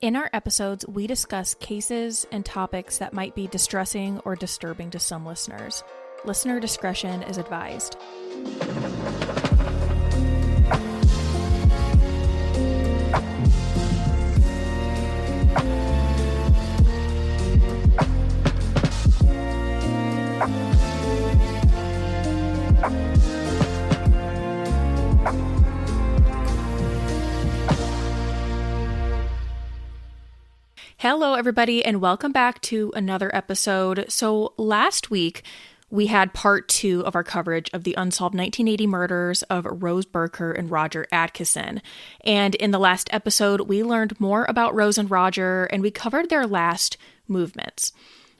In our episodes, we discuss cases and topics that might be distressing or disturbing to some listeners. Listener discretion is advised. Hello, everybody, and welcome back to another episode. So last week, we had part 2 of our coverage of the unsolved 1980 murders of Rose Burkert and Roger Atkison. And in the last episode, we learned more about Rose and Roger, and we covered their last movements.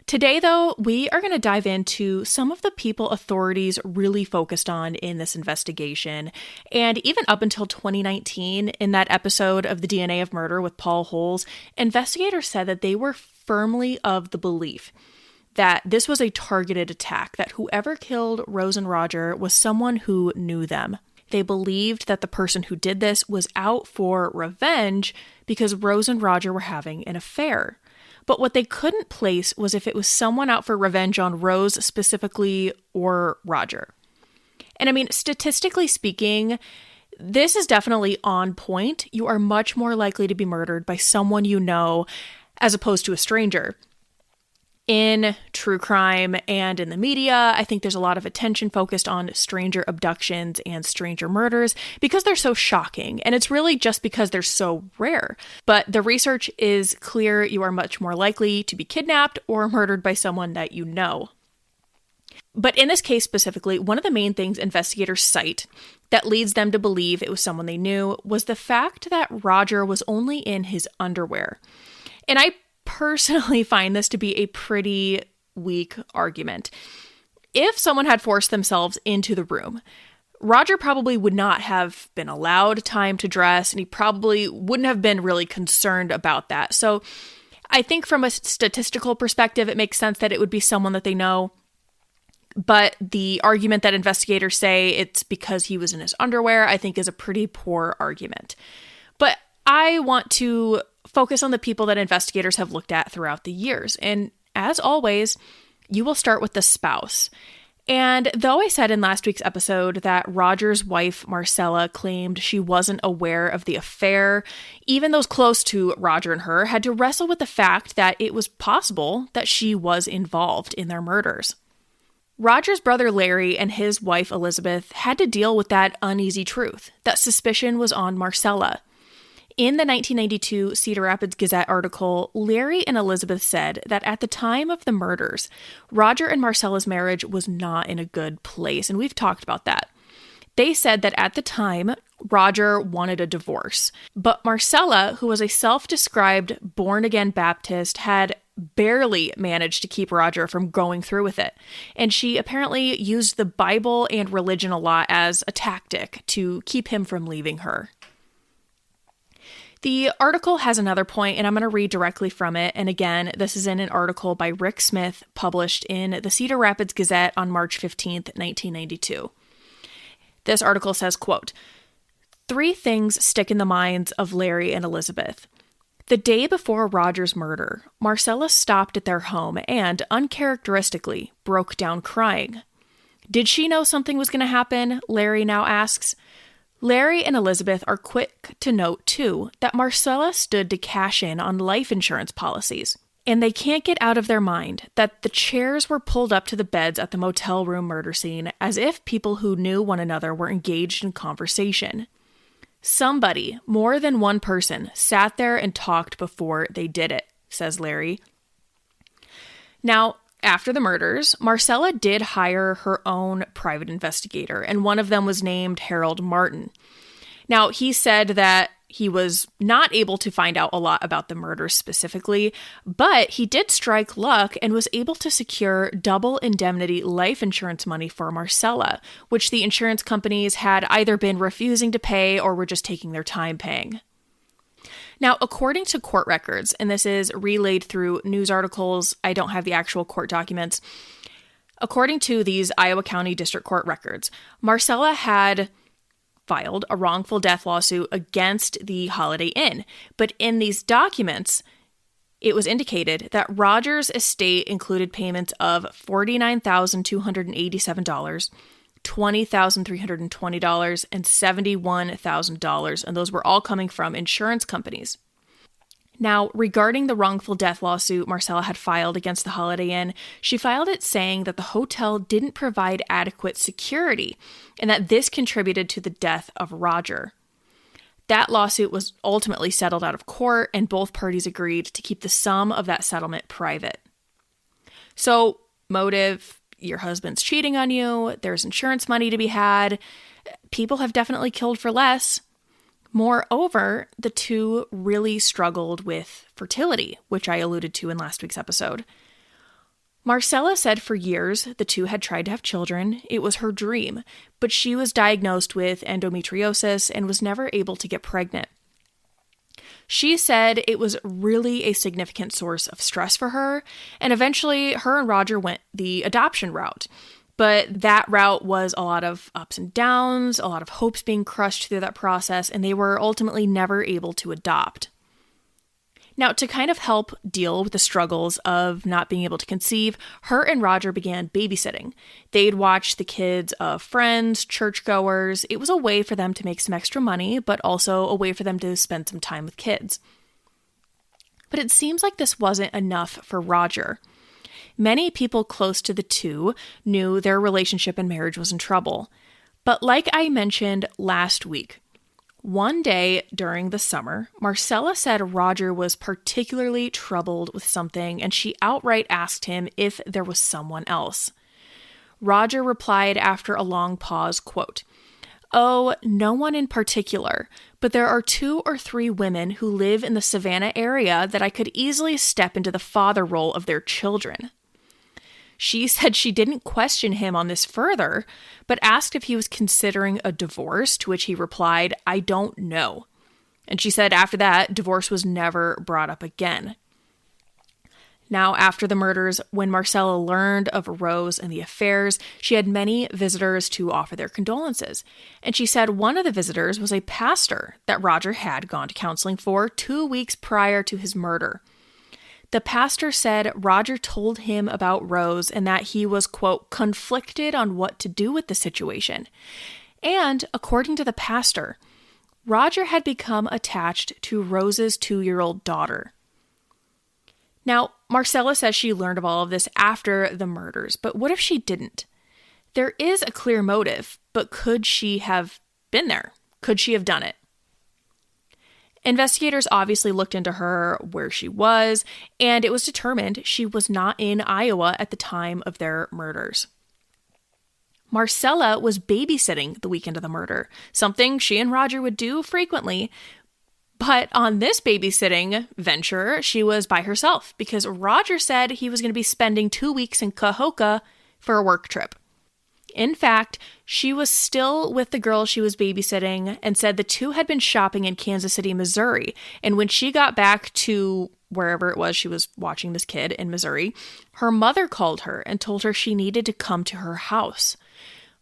Today, though, we are going to dive into some of the people authorities really focused on in this investigation. And even up until 2019, in that episode of the DNA of Murder with Paul Holes, investigators said that they were firmly of the belief that this was a targeted attack, that whoever killed Rose and Roger was someone who knew them. They believed that the person who did this was out for revenge because Rose and Roger were having an affair. But what they couldn't place was if it was someone out for revenge on Rose specifically or Roger. And I mean, statistically speaking, this is definitely on point. You are much more likely to be murdered by someone you know as opposed to a stranger. In true crime and in the media, I think there's a lot of attention focused on stranger abductions and stranger murders because they're so shocking, and it's really just because they're so rare. But the research is clear you are much more likely to be kidnapped or murdered by someone that you know. But in this case specifically, one of the main things investigators cite that leads them to believe it was someone they knew was the fact that Roger was only in his underwear. And I personally find this to be a pretty weak argument. If someone had forced themselves into the room, Roger probably would not have been allowed time to dress, and he probably wouldn't have been really concerned about that. So I think from a statistical perspective, it makes sense that it would be someone that they know. But the argument that investigators say it's because he was in his underwear, I think is a pretty poor argument. But I want to focus on the people that investigators have looked at throughout the years. And as always, you will start with the spouse. And though I said in last week's episode that Roger's wife, Marcella, claimed she wasn't aware of the affair, even those close to Roger and her had to wrestle with the fact that it was possible that she was involved in their murders. Roger's brother Larry and his wife Elizabeth had to deal with that uneasy truth, that suspicion was on Marcella. In the 1992 Cedar Rapids Gazette article, Larry and Elizabeth said that at the time of the murders, Roger and Marcella's marriage was not in a good place, and we've talked about that. They said that at the time, Roger wanted a divorce, but Marcella, who was a self-described born-again Baptist, had barely managed to keep Roger from going through with it, and she apparently used the Bible and religion a lot as a tactic to keep him from leaving her. The article has another point, and I'm going to read directly from it. And again, this is in an article by Rick Smith published in the Cedar Rapids Gazette on March 15th, 1992. This article says, quote, "3 things stick in the minds of Larry and Elizabeth. The day before Roger's murder, Marcella stopped at their home and, uncharacteristically, broke down crying. Did she know something was going to happen? Larry now asks. Larry and Elizabeth are quick to note, too, that Marcella stood to cash in on life insurance policies, and they can't get out of their mind that the chairs were pulled up to the beds at the motel room murder scene as if people who knew one another were engaged in conversation. Somebody, more than one person, sat there and talked before they did it," says Larry. Now, after the murders, Marcella did hire her own private investigator, and one of them was named Harold Martin. Now, he said that he was not able to find out a lot about the murders specifically, but he did strike luck and was able to secure double indemnity life insurance money for Marcella, which the insurance companies had either been refusing to pay or were just taking their time paying. Now, according to court records, and this is relayed through news articles, I don't have the actual court documents. According to these Iowa County District Court records, Marcella had filed a wrongful death lawsuit against the Holiday Inn. But in these documents, it was indicated that Rogers' estate included payments of $49,287, $20,320, and $71,000, and those were all coming from insurance companies. Now, regarding the wrongful death lawsuit Marcella had filed against the Holiday Inn, she filed it saying that the hotel didn't provide adequate security and that this contributed to the death of Roger. That lawsuit was ultimately settled out of court, and both parties agreed to keep the sum of that settlement private. So, motive, your husband's cheating on you, there's insurance money to be had, people have definitely killed for less. Moreover, the two really struggled with fertility, which I alluded to in last week's episode. Marcella said for years the two had tried to have children. It was her dream, but she was diagnosed with endometriosis and was never able to get pregnant. She said it was really a significant source of stress for her, and eventually her and Roger went the adoption route. But that route was a lot of ups and downs, a lot of hopes being crushed through that process, and they were ultimately never able to adopt. Now, to kind of help deal with the struggles of not being able to conceive, her and Roger began babysitting. They'd watch the kids of friends, churchgoers. It was a way for them to make some extra money, but also a way for them to spend some time with kids. But it seems like this wasn't enough for Roger. Many people close to the two knew their relationship and marriage was in trouble. But like I mentioned last week, one day during the summer, Marcella said Roger was particularly troubled with something, and she outright asked him if there was someone else. Roger replied after a long pause, quote, "Oh, no one in particular, but there are 2 or 3 women who live in the Savannah area that I could easily step into the father role of their children." She said she didn't question him on this further, but asked if he was considering a divorce, to which he replied, "I don't know." And she said after that, divorce was never brought up again. Now, after the murders, when Marcella learned of Rose and the affairs, she had many visitors to offer their condolences. And she said one of the visitors was a pastor that Roger had gone to counseling for 2 weeks prior to his murder. The pastor said Roger told him about Rose and that he was, quote, conflicted on what to do with the situation. And, according to the pastor, Roger had become attached to Rose's 2-year-old daughter. Now, Marcella says she learned of all of this after the murders, but what if she didn't? There is a clear motive, but could she have been there? Could she have done it? Investigators obviously looked into her, where she was, and it was determined she was not in Iowa at the time of their murders. Marcella was babysitting the weekend of the murder, something she and Roger would do frequently. But on this babysitting venture, she was by herself because Roger said he was going to be spending 2 weeks in Cahokia for a work trip. In fact, she was still with the girl she was babysitting and said the two had been shopping in Kansas City, Missouri. And when she got back to wherever it was she was watching this kid in Missouri, her mother called her and told her she needed to come to her house.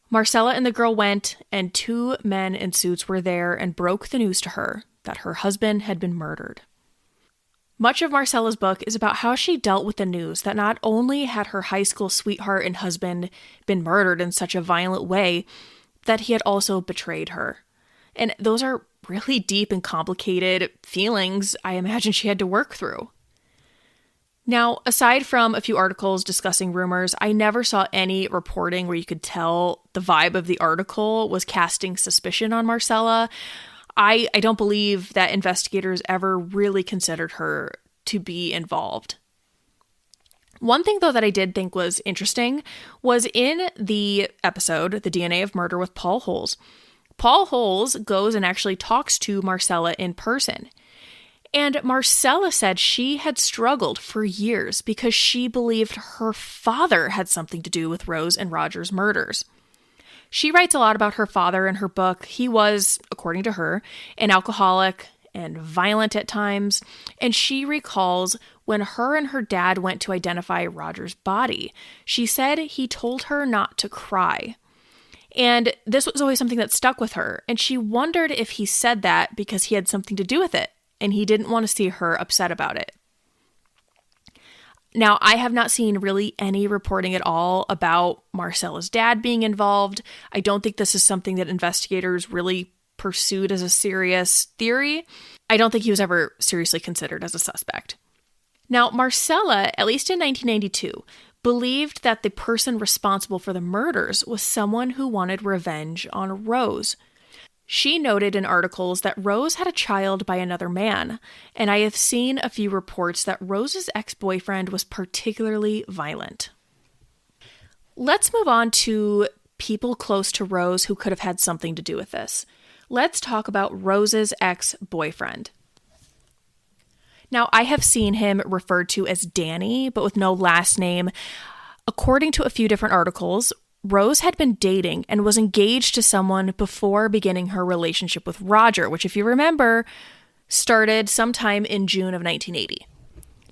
Marcella and the girl went, and 2 men in suits were there and broke the news to her that her husband had been murdered. Much of Marcella's book is about how she dealt with the news that not only had her high school sweetheart and husband been murdered in such a violent way, that he had also betrayed her. And those are really deep and complicated feelings I imagine she had to work through. Now, aside from a few articles discussing rumors, I never saw any reporting where you could tell the vibe of the article was casting suspicion on Marcella. I don't believe that investigators ever really considered her to be involved. One thing, though, that I did think was interesting was in the episode, The DNA of Murder with Paul Holes. Paul Holes goes and actually talks to Marcella in person. And Marcella said she had struggled for years because she believed her father had something to do with Rose and Roger's murders. She writes a lot about her father in her book. He was, according to her, an alcoholic and violent at times, and she recalls when her and her dad went to identify Roger's body, she said he told her not to cry. And this was always something that stuck with her. And she wondered if he said that because he had something to do with it, and he didn't want to see her upset about it. Now, I have not seen really any reporting at all about Marcella's dad being involved. I don't think this is something that investigators really pursued as a serious theory. I don't think he was ever seriously considered as a suspect. Now, Marcella, at least in 1992, believed that the person responsible for the murders was someone who wanted revenge on Rose. She noted in articles that Rose had a child by another man, and I have seen a few reports that Rose's ex-boyfriend was particularly violent. Let's move on to people close to Rose who could have had something to do with this. Let's talk about Rose's ex-boyfriend. Now, I have seen him referred to as Danny, but with no last name. According to a few different articles, Rose had been dating and was engaged to someone before beginning her relationship with Roger, which, if you remember, started sometime in June of 1980.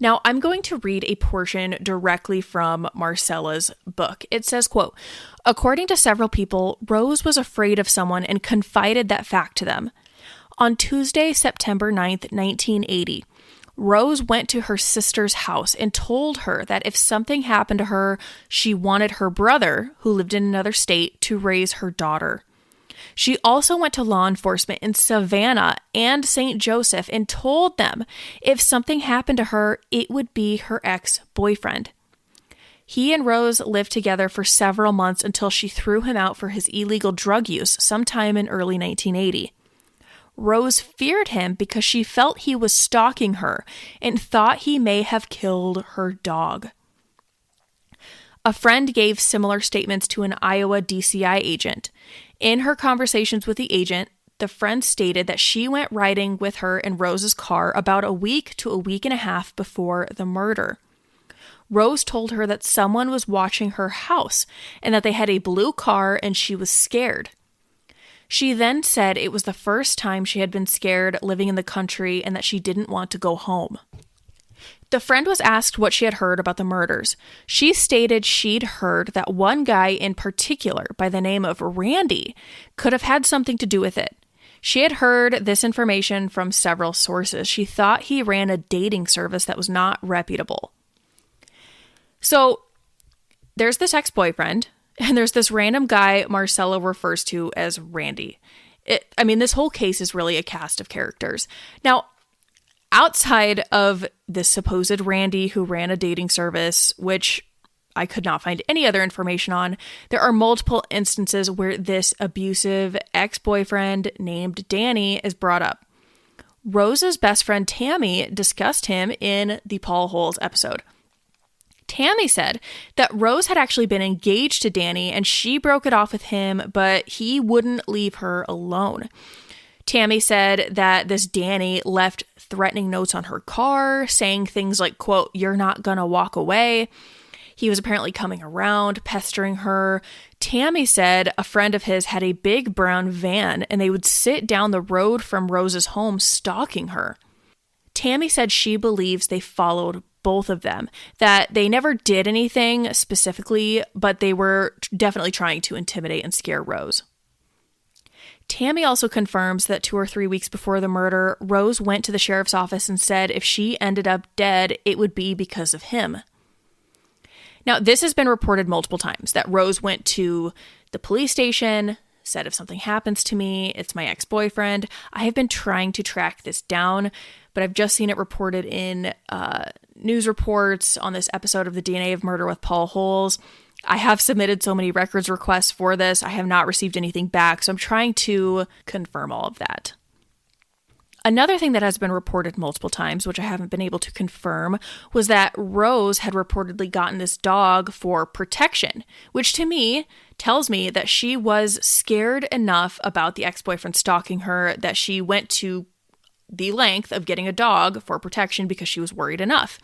Now, I'm going to read a portion directly from Marcella's book. It says, quote, "According to several people, Rose was afraid of someone and confided that fact to them. On Tuesday, September 9th, 1980, Rose went to her sister's house and told her that if something happened to her, she wanted her brother, who lived in another state, to raise her daughter. She also went to law enforcement in Savannah and St. Joseph and told them if something happened to her, it would be her ex-boyfriend. He and Rose lived together for several months until she threw him out for his illegal drug use sometime in early 1980. Rose feared him because she felt he was stalking her and thought he may have killed her dog." A friend gave similar statements to an Iowa DCI agent. In her conversations with the agent, the friend stated that she went riding with her in Rose's car about a week to a week and a half before the murder. Rose told her that someone was watching her house and that they had a blue car and she was scared. She then said it was the first time she had been scared living in the country and that she didn't want to go home. The friend was asked what she had heard about the murders. She stated she'd heard that one guy in particular, by the name of Randy, could have had something to do with it. She had heard this information from several sources. She thought he ran a dating service that was not reputable. So there's this ex-boyfriend, and there's this random guy Marcella refers to as Randy. This whole case is really a cast of characters. Now, outside of this supposed Randy who ran a dating service, which I could not find any other information on, there are multiple instances where this abusive ex-boyfriend named Danny is brought up. Rose's best friend Tammy discussed him in the Paul Holes episode. Tammy said that Rose had actually been engaged to Danny and she broke it off with him, but he wouldn't leave her alone. Tammy said that this Danny left threatening notes on her car, saying things like, quote, "You're not gonna walk away." He was apparently coming around, pestering her. Tammy said a friend of his had a big brown van and they would sit down the road from Rose's home stalking her. Tammy said she believes they followed both of them, that they never did anything specifically, but they were definitely trying to intimidate and scare Rose. Tammy also confirms that 2 or 3 weeks before the murder, Rose went to the sheriff's office and said if she ended up dead, it would be because of him. Now, this has been reported multiple times, that Rose went to the police station, said if something happens to me, it's my ex-boyfriend. I have been trying to track this down, but I've just seen it reported in news reports on this episode of the DNA of Murder with Paul Holes. I have submitted so many records requests for this. I have not received anything back, so I'm trying to confirm all of that. Another thing that has been reported multiple times, which I haven't been able to confirm, was that Rose had reportedly gotten this dog for protection, which to me tells me that she was scared enough about the ex-boyfriend stalking her that she went to the length of getting a dog for protection because she was worried enough.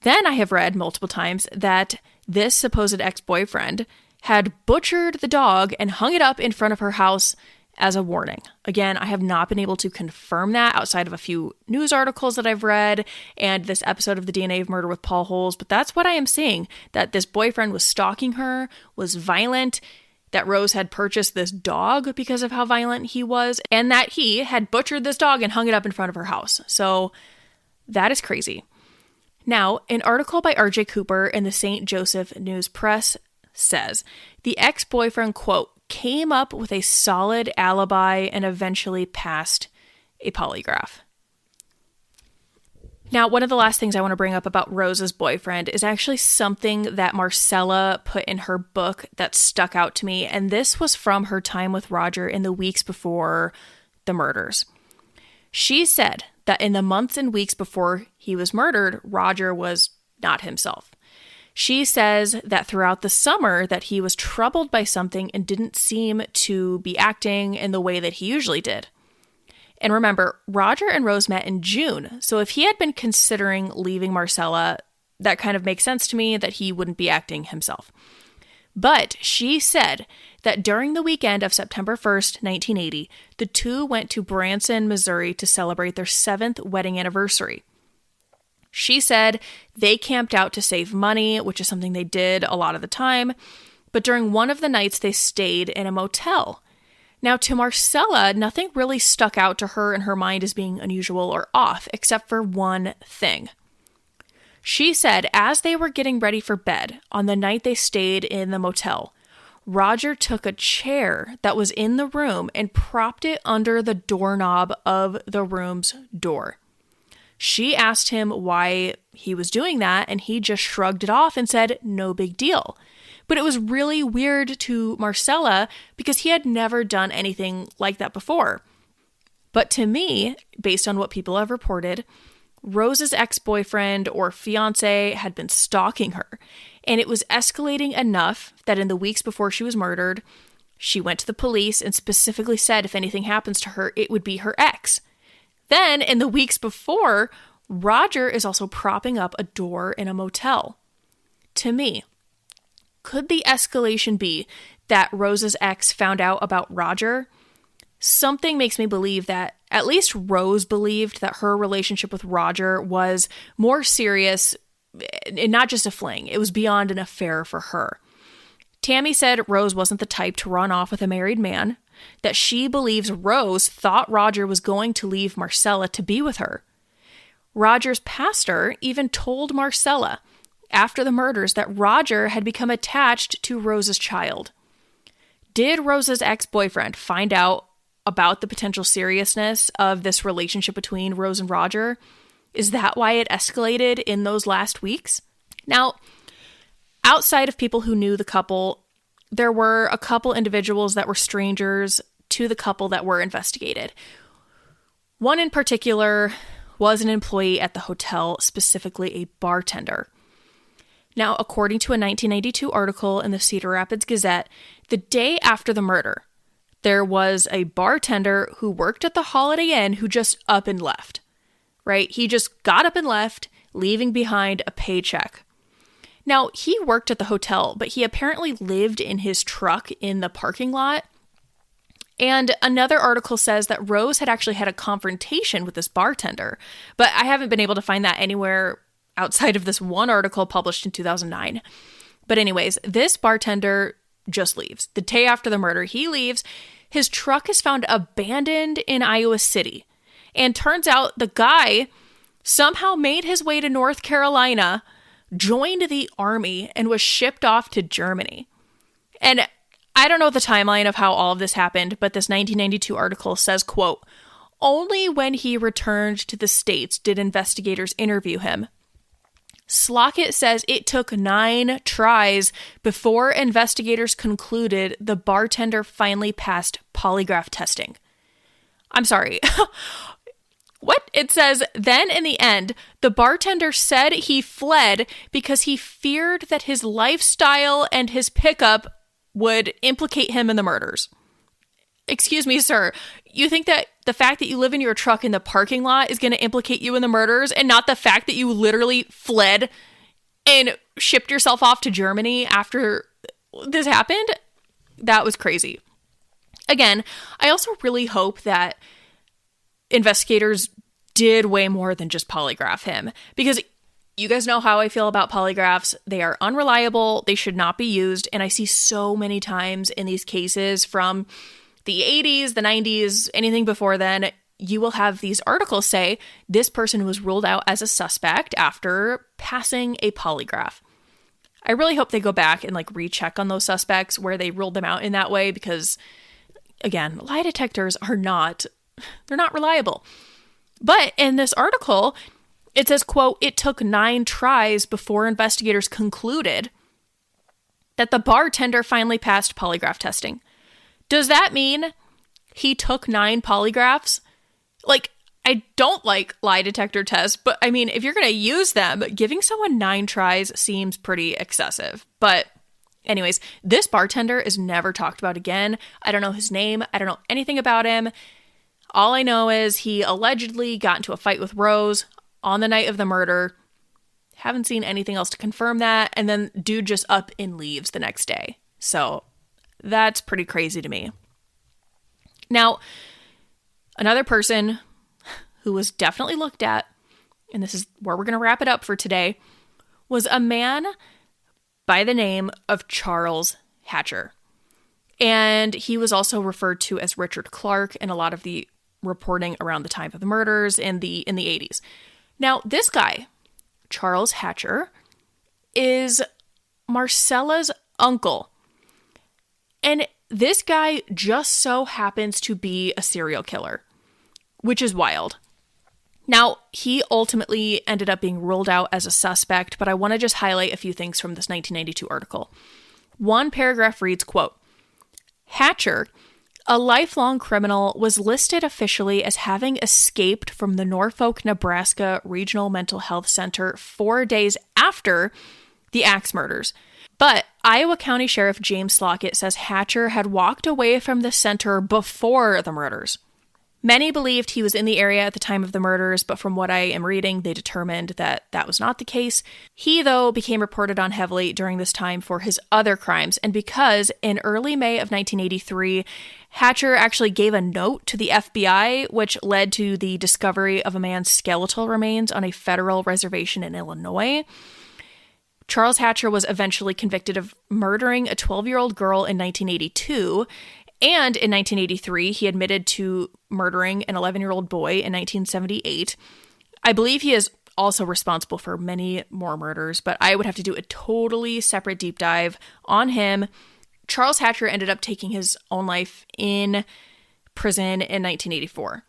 Then I have read multiple times that this supposed ex-boyfriend had butchered the dog and hung it up in front of her house as a warning. Again, I have not been able to confirm that outside of a few news articles that I've read and this episode of the DNA of Murder with Paul Holes, but that's what I am seeing, that this boyfriend was stalking her, was violent, that Rose had purchased this dog because of how violent he was, and that he had butchered this dog and hung it up in front of her house. So that is crazy. Now, an article by R.J. Cooper in the St. Joseph News Press says the ex-boyfriend, quote, came up with a solid alibi and eventually passed a polygraph. Now, one of the last things I want to bring up about Rose's boyfriend is actually something that Marcella put in her book that stuck out to me, and this was from her time with Roger in the weeks before the murders. She said that in the months and weeks before he was murdered, Roger was not himself. She says that throughout the summer that he was troubled by something and didn't seem to be acting in the way that he usually did. And remember, Roger and Rose met in June, so if he had been considering leaving Marcella, that kind of makes sense to me that he wouldn't be acting himself. But she said that during the weekend of September 1st, 1980, the two went to Branson, Missouri to celebrate their 7th wedding anniversary. She said they camped out to save money, which is something they did a lot of the time, but during one of the nights they stayed in a motel. Now, to Marcella, nothing really stuck out to her in her mind as being unusual or off, except for one thing. She said as they were getting ready for bed on the night they stayed in the motel, Roger took a chair that was in the room and propped it under the doorknob of the room's door. She asked him why he was doing that, and he just shrugged it off and said, no big deal. But it was really weird to Marcella because he had never done anything like that before. But to me, based on what people have reported, Rose's ex-boyfriend or fiance had been stalking her, and it was escalating enough that in the weeks before she was murdered, she went to the police and specifically said if anything happens to her, it would be her ex. Then, in the weeks before, Roger is also propping up a door in a motel. To me, could the escalation be that Rose's ex found out about Roger? Something makes me believe that at least Rose believed that her relationship with Roger was more serious and not just a fling. It was beyond an affair for her. Tammy said Rose wasn't the type to run off with a married man, that she believes Rose thought Roger was going to leave Marcella to be with her. Roger's pastor even told Marcella after the murders that Roger had become attached to Rose's child. Did Rose's ex-boyfriend find out about the potential seriousness of this relationship between Rose and Roger? Is that why it escalated in those last weeks? Now, outside of people who knew the couple, there were a couple individuals that were strangers to the couple that were investigated. One in particular was an employee at the hotel, specifically a bartender. Now, according to a 1992 article in the Cedar Rapids Gazette, the day after the murder, there was a bartender who worked at the Holiday Inn who just up and left, right? He just got up and left, leaving behind a paycheck. Now, he worked at the hotel, but he apparently lived in his truck in the parking lot. And another article says that Rose had actually had a confrontation with this bartender, but I haven't been able to find that anywhere outside of this one article published in 2009. But anyways, this bartender just leaves. The day after the murder, he leaves. His truck is found abandoned in Iowa City. And turns out the guy somehow made his way to North Carolina, joined the army, and was shipped off to Germany. And I don't know the timeline of how all of this happened, but this 1992 article says, quote, only when he returned to the States did investigators interview him. Slockett says it took 9 tries before investigators concluded the bartender finally passed polygraph testing. I'm sorry. What? It says, then in the end, the bartender said he fled because he feared that his lifestyle and his pickup would implicate him in the murders. Excuse me, sir. You think that the fact that you live in your truck in the parking lot is going to implicate you in the murders and not the fact that you literally fled and shipped yourself off to Germany after this happened? That was crazy. Again, I also really hope that investigators did way more than just polygraph him, because You guys know how I feel about polygraphs. They are unreliable. They should not be used. And I see so many times in these cases from the 80s, the 90s, anything before then, you will have these articles say this person was ruled out as a suspect after passing a polygraph. I really hope they go back and like recheck on those suspects where they ruled them out in that way because, again, lie detectors they're not reliable. But in this article, it says, quote, it took 9 tries before investigators concluded that the bartender finally passed polygraph testing. Does that mean he took 9 polygraphs? Like, I don't like lie detector tests, but I mean, if you're going to use them, giving someone 9 tries seems pretty excessive. But anyways, this bartender is never talked about again. I don't know his name. I don't know anything about him. All I know is he allegedly got into a fight with Rose on the night of the murder. Haven't seen anything else to confirm that. And then dude just up and leaves the next day. So that's pretty crazy to me. Now, another person who was definitely looked at, and this is where we're going to wrap it up for today, was a man by the name of Charles Hatcher. And he was also referred to as Richard Clark in a lot of the reporting around the time of the murders in the 80s. Now, this guy, Charles Hatcher, is Marcella's uncle. And this guy just so happens to be a serial killer, which is wild. Now, he ultimately ended up being ruled out as a suspect, but I want to just highlight a few things from this 1992 article. One paragraph reads, quote, Hatcher, a lifelong criminal, was listed officially as having escaped from the Norfolk, Nebraska Regional Mental Health Center 4 days after the Axe murders. But Iowa County Sheriff James Slockett says Hatcher had walked away from the center before the murders. Many believed he was in the area at the time of the murders, but from what I am reading, they determined that that was not the case. He, though, became reported on heavily during this time for his other crimes, and because in early May of 1983, Hatcher actually gave a note to the FBI, which led to the discovery of a man's skeletal remains on a federal reservation in Illinois. Charles Hatcher was eventually convicted of murdering a 12-year-old girl in 1982, and in 1983, he admitted to murdering an 11-year-old boy in 1978. I believe he is also responsible for many more murders, but I would have to do a totally separate deep dive on him. Charles Hatcher ended up taking his own life in prison in 1984.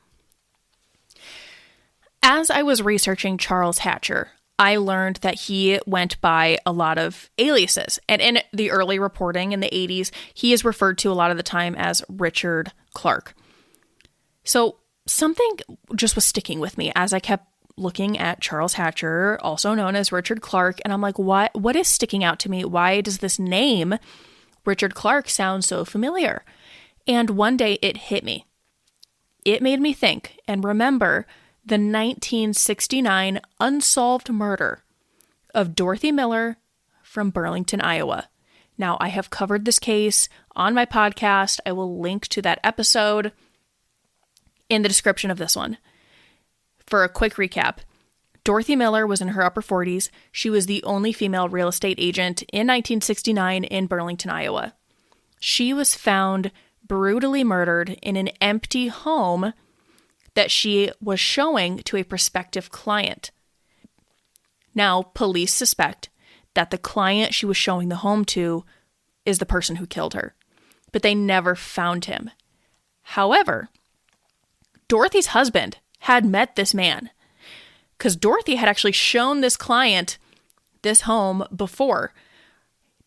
As I was researching Charles Hatcher, I learned that he went by a lot of aliases. And in the early reporting in the 80s, he is referred to a lot of the time as Richard Clark. So something just was sticking with me as I kept looking at Charles Hatcher, also known as Richard Clark, and I'm like, what is sticking out to me? Why does this name, Richard Clark, sound so familiar? And one day it hit me. It made me think and remember the 1969 unsolved murder of Dorothy Miller from Burlington, Iowa. Now, I have covered this case on my podcast. I will link to that episode in the description of this one. For a quick recap, Dorothy Miller was in her upper 40s. She was the only female real estate agent in 1969 in Burlington, Iowa. She was found brutally murdered in an empty home that she was showing to a prospective client. Now, police suspect that the client she was showing the home to is the person who killed her, but they never found him. However, Dorothy's husband had met this man because Dorothy had actually shown this client this home before.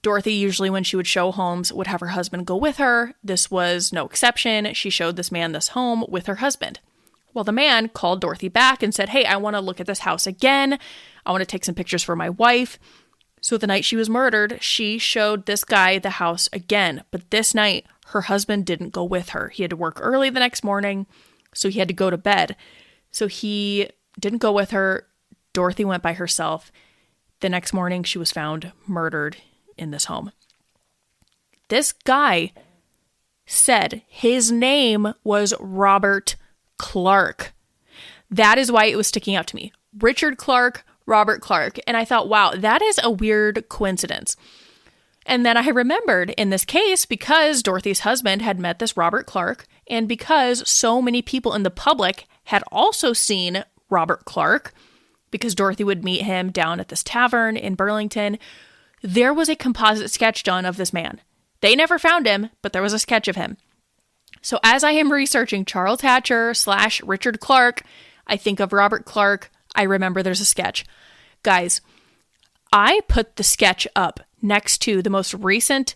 Dorothy, usually when she would show homes, would have her husband go with her. This was no exception. She showed this man this home with her husband. Well, the man called Dorothy back and said, hey, I want to look at this house again. I want to take some pictures for my wife. So the night she was murdered, she showed this guy the house again. But this night, her husband didn't go with her. He had to work early the next morning, so he had to go to bed. So he didn't go with her. Dorothy went by herself. The next morning, she was found murdered in this home. This guy said his name was Robert Clark. That is why it was sticking out to me. Richard Clark, Robert Clark. And I thought, wow, that is a weird coincidence. And then I remembered in this case, because Dorothy's husband had met this Robert Clark, and because so many people in the public had also seen Robert Clark, because Dorothy would meet him down at this tavern in Burlington, there was a composite sketch done of this man. They never found him, but there was a sketch of him. So as I am researching Charles Hatcher / Richard Clark, I think of Robert Clark. I remember there's a sketch. Guys, I put the sketch up next to the most recent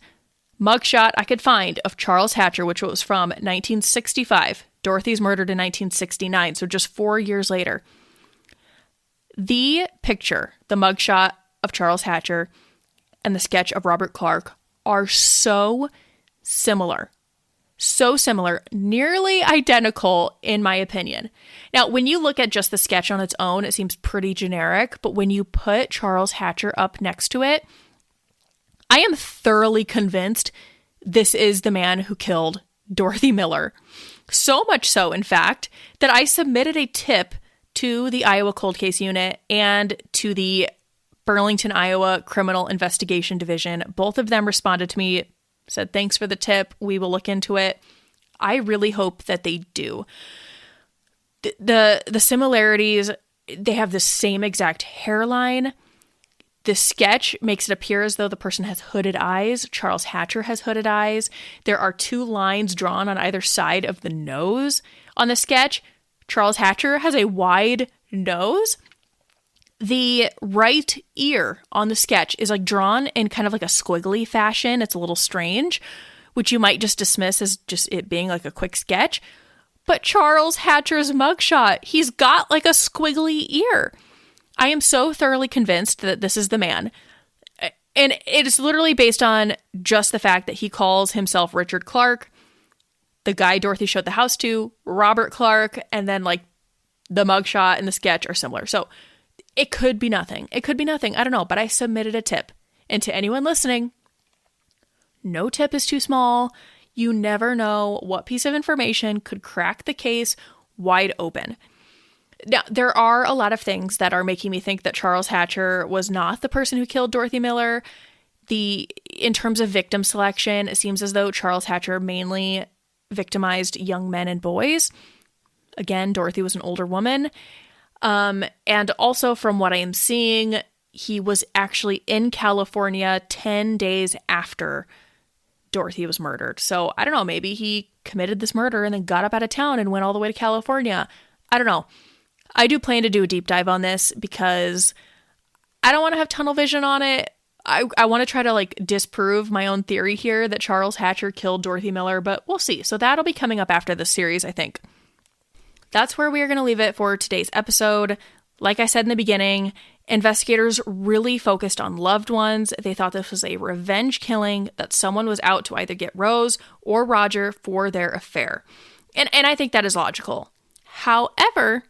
mugshot I could find of Charles Hatcher, which was from 1965. Dorothy's murdered in 1969, so just 4 years later. The picture, the mugshot of Charles Hatcher and the sketch of Robert Clark are so similar. So similar, nearly identical in my opinion. Now, when you look at just the sketch on its own, it seems pretty generic, but when you put Charles Hatcher up next to it, I am thoroughly convinced this is the man who killed Dorothy Miller. So much so, in fact, that I submitted a tip to the Iowa Cold Case Unit and to the Burlington, Iowa Criminal Investigation Division. Both of them responded to me, said, thanks for the tip. We will look into it. I really hope that they do. The similarities, they have the same exact hairline. The sketch makes it appear as though the person has hooded eyes. Charles Hatcher has hooded eyes. There are 2 lines drawn on either side of the nose. On the sketch, Charles Hatcher has a wide nose. The right ear on the sketch is like drawn in kind of like a squiggly fashion. It's a little strange, which you might just dismiss as just it being like a quick sketch. But Charles Hatcher's mugshot, he's got like a squiggly ear. I am so thoroughly convinced that this is the man. And it is literally based on just the fact that he calls himself Richard Clark, the guy Dorothy showed the house to, Robert Clark, and then like the mugshot and the sketch are similar. So it could be nothing. It could be nothing. I don't know. But I submitted a tip. And to anyone listening, no tip is too small. You never know what piece of information could crack the case wide open. Now, there are a lot of things that are making me think that Charles Hatcher was not the person who killed Dorothy Miller. In terms of victim selection, it seems as though Charles Hatcher mainly victimized young men and boys. Again, Dorothy was an older woman. And also from what I am seeing, he was actually in California 10 days after Dorothy was murdered. So I don't know, maybe he committed this murder and then got up out of town and went all the way to California. I don't know. I do plan to do a deep dive on this because I don't want to have tunnel vision on it. I want to try to like disprove my own theory here that Charles Hatcher killed Dorothy Miller, but we'll see. So that'll be coming up after this series, I think. That's where we are going to leave it for today's episode. Like I said in the beginning, investigators really focused on loved ones. They thought this was a revenge killing, that someone was out to either get Rose or Roger for their affair. And I think that is logical. However,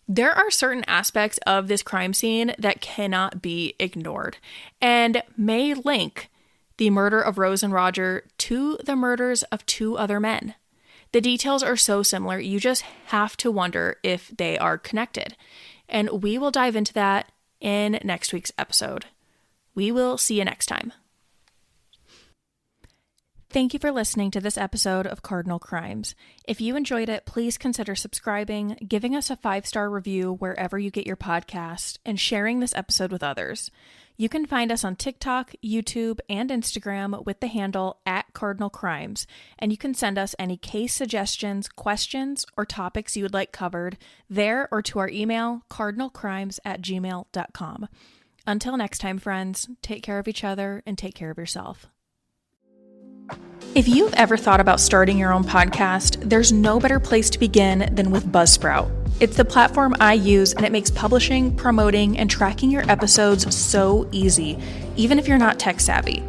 there are certain aspects of this crime scene that cannot be ignored and may link the murder of Rose and Roger to the murders of 2 other men. The details are so similar, you just have to wonder if they are connected. And we will dive into that in next week's episode. We will see you next time. Thank you for listening to this episode of Cardinal Crimes. If you enjoyed it, please consider subscribing, giving us a 5-star review wherever you get your podcast, and sharing this episode with others. You can find us on TikTok, YouTube, and Instagram with the handle @CardinalCrimes, and you can send us any case suggestions, questions, or topics you would like covered there or to our email, cardinalcrimes@gmail.com. Until next time, friends, take care of each other and take care of yourself. If you've ever thought about starting your own podcast, there's no better place to begin than with Buzzsprout. It's the platform I use, and it makes publishing, promoting, and tracking your episodes so easy, even if you're not tech savvy.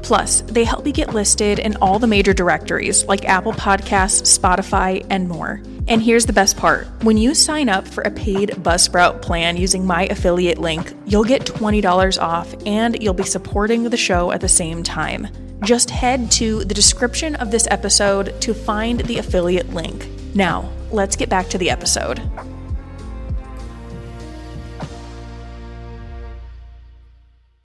Plus, they help you get listed in all the major directories like Apple Podcasts, Spotify, and more. And here's the best part. When you sign up for a paid Buzzsprout plan using my affiliate link, you'll get $20 off, and you'll be supporting the show at the same time. Just head to the description of this episode to find the affiliate link. Now, let's get back to the episode.